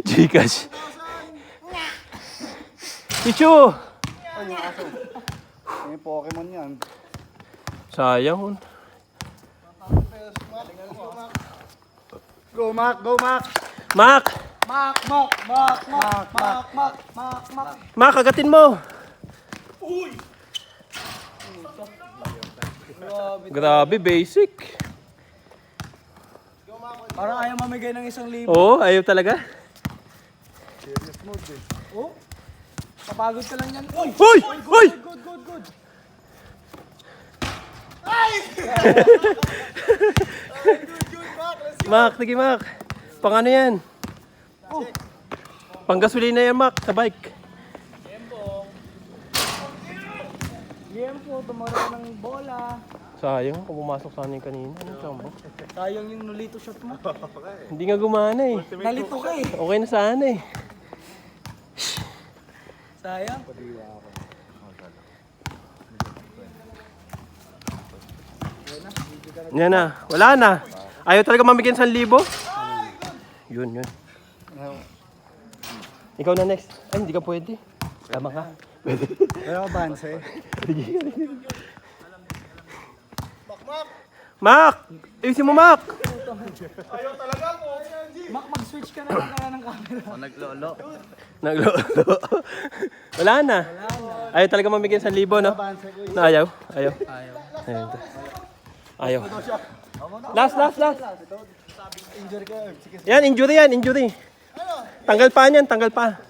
Gcash. Pichu! Ay, yung aso. May Pokemon yan. Sayang. Go, Mac! Go, Mac! Mac! Mac! Mac! Mac! Mac! Mac! Mac! Mac! Mac! Mac, kagatin mo! Grabe, basic. Parang ayaw mamigay ng 1,000. Oo, ayaw talaga. Serious mode eh. Oh? Kapagod ka lang yan. Uy! Uy! Uy! Good, good, good. Mac, sige Mac. Pang ano yan? Pang gasolina yan, Mac, sa bike. Yempo, tumaro ka ng bola. Sayang, kung pumasok sana yung kanina. Ano chambo? Sayang yung nulito shot mo. Hindi nga gumana eh. Nalito ka eh. Okay na sana eh. Sayang. Yan na. Wala na. Ayaw talaga mamigyan 1,000. Yun, yun. Ikaw na next. Ay, hindi ka pwede. Tama ka. Ayaw banse. Mac! Ayusin mo, Mac! Mac, mag-switch ka na lang kaya ng camera. Naglolo. Wala na. Ayaw talaga mamigyan 1,000, no? Na ayaw? Ayaw. Ayaw. Ayaw. Last. Injury ka. Sige. Yan, injury yan, injury. Tanggal pa yan, tanggal pa.